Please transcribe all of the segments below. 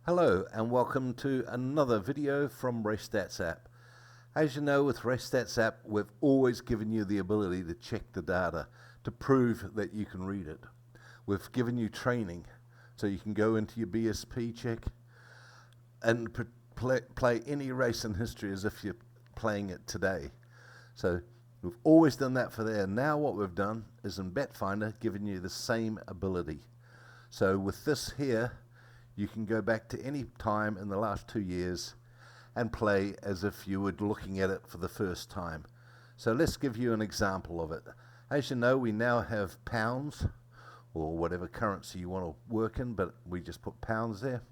Hello and welcome to another video from RaceStatsApp. As you know, with RaceStatsApp, we've always given you the ability to check the data to prove that you can read it. We've given you training so you can go into your BSP check and play any race in history as if you're playing it today. So we've always done that for there. Now what we've done is in BetFinder given you the same ability. So with this here, you can go back to any time in the last 2 years and play as if you were looking at it for the first time. So let's give you an example of it. As you know, we now have pounds, or whatever currency you want to work in, but we just put pounds there.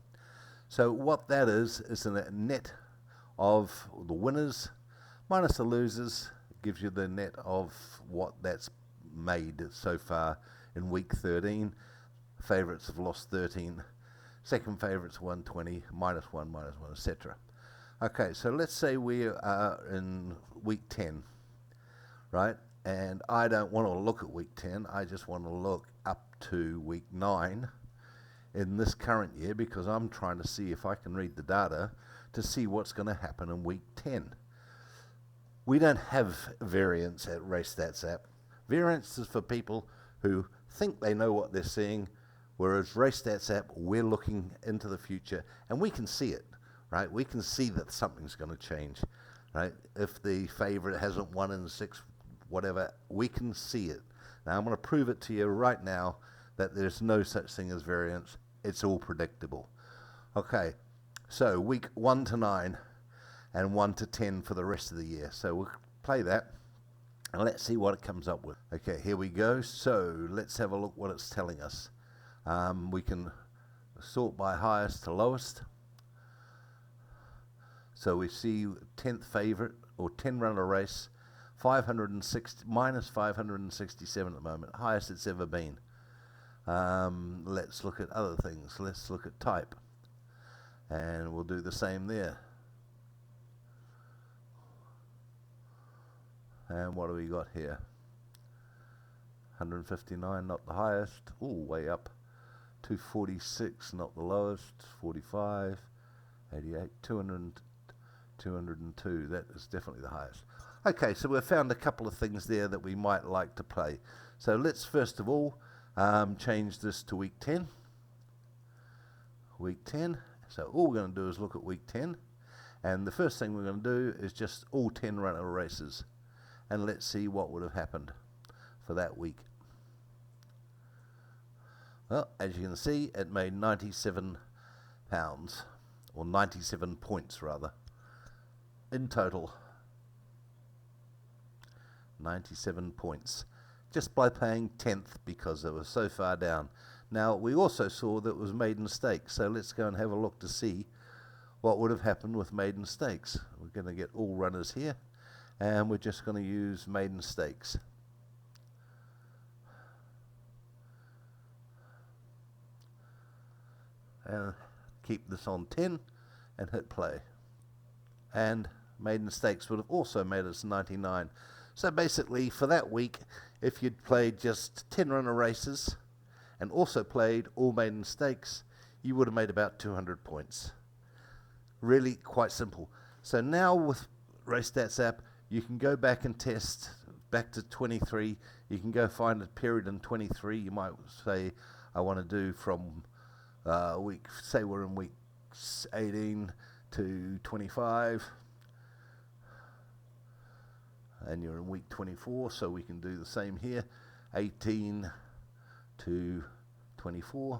So what that is a net of the winners minus the losers. It gives you the net of what that's made so far in week 13. Favorites have lost 13. Second favourite's 120, minus 1, etc. Okay, so let's say we are in week 10, right? And I don't want to look at week 10, I just want to look up to week 9 in this current year because I'm trying to see if I can read the data to see what's going to happen in week 10. We don't have variance at RaceStatsApp. Variance is for people who think they know what they're seeing, whereas RaceStatsApp, we're looking into the future and we can see it, right? We can see that something's going to change, right? If the favorite hasn't won in 6, whatever, we can see it. Now I'm going to prove it to you right now that there's no such thing as variance. It's all predictable. Okay, so week 1 to 9 and 1 to 10 for the rest of the year. So we'll play that and let's see what it comes up with. Okay, here we go. So let's have a look what it's telling us. We can sort by highest to lowest. So we see 10th favorite or 10 runner race, 560 minus 567 at the moment, highest it's ever been. Let's look at other things. Let's look at type, and we'll do the same there. And what do we got here? 159, not the highest. Ooh, way up. 246, not the lowest. 45, 88, 200, 202. That is definitely the highest. Okay, so we've found a couple of things there that we might like to play. So let's first of all change this to week 10. Week 10. So all we're going to do is look at week 10. And the first thing we're going to do is just all 10 runner races. And let's see what would have happened for that week. Well, as you can see, it made 97 pounds, or 97 points rather, in total. 97 points, just by paying 10th because it was so far down. Now, we also saw that it was maiden stakes, so let's go and have a look to see what would have happened with maiden stakes. We're going to get all runners here, and we're just going to use maiden stakes. And keep this on 10 and hit play. And maiden stakes would have also made us 99. So basically for that week, if you'd played just 10 runner races and also played all maiden stakes, you would have made about 200 points. Really quite simple. So now with RaceStatsApp, you can go back and test back to 23. You can go find a period in 23. You might say, I want to do from week, say we're in week 18 to 25, and you're in week 24, so we can do the same here, 18 to 24,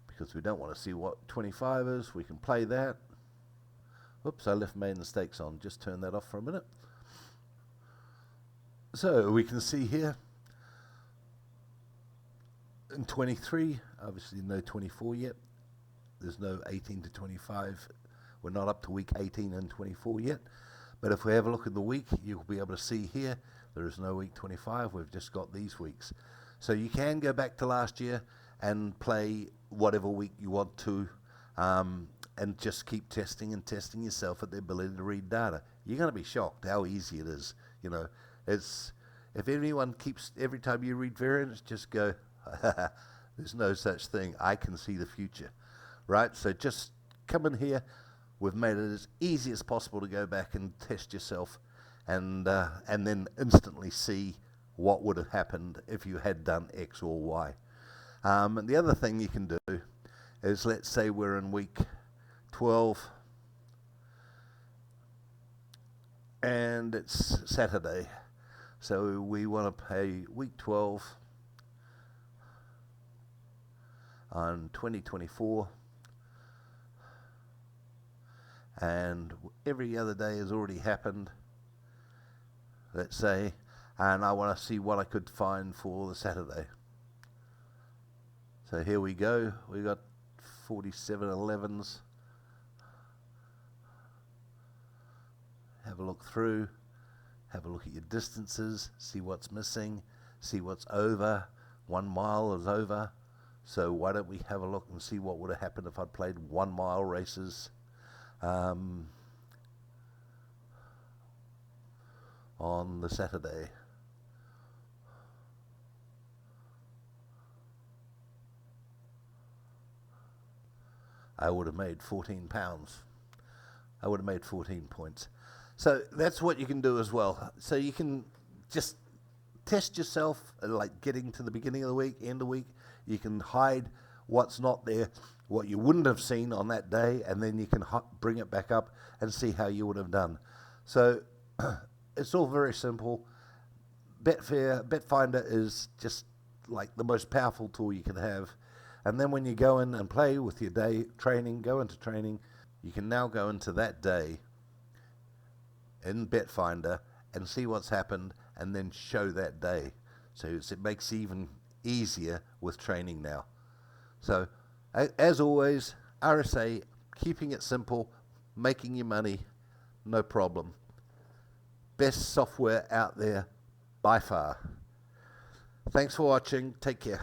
because we don't want to see what 25 is. We can play that. Oops, I left maiden stakes on. Just turn that off for a minute. So we can see here in 23, obviously no 24 yet. There's no 18 to 25. We're not up to week 18 and 24 yet. But if we have a look at the week, you'll be able to see here, there is no week 25. We've just got these weeks. So you can go back to last year and play whatever week you want to, and just keep testing and testing yourself at the ability to read data. You're going to be shocked how easy it is. You know, it's, if anyone keeps, every time you read variance, just go, there's no such thing. I can see the future, right? So just come in here. We've made it as easy as possible to go back and test yourself, and then instantly see what would have happened if you had done X or Y. And the other thing you can do is, let's say we're in week 12 and it's Saturday. So we want to pay week 12 on 2024, and every other day has already happened, let's say, and I want to see what I could find for the Saturday. So here we go, we got 47 11s. Have a look through, have a look at your distances, see what's missing, see what's over. 1 mile is over, so why don't we have a look and see what would have happened if I'd played 1 mile races on the Saturday. I would have made 14 pounds. I would have made 14 points. So that's what you can do as well. So you can just test yourself, like getting to the beginning of the week, end of the week. You can hide what's not there, what you wouldn't have seen on that day, and then you can bring it back up and see how you would have done. So it's all very simple. Betfinder is just like the most powerful tool you can have. And then when you go in and play with your day training, go into training, you can now go into that day in Betfinder and see what's happened, and then show that day. So it makes it even easier with training now. So as always, RSA, keeping it simple, making you money, no problem. Best software out there by far. Thanks for watching. Take care.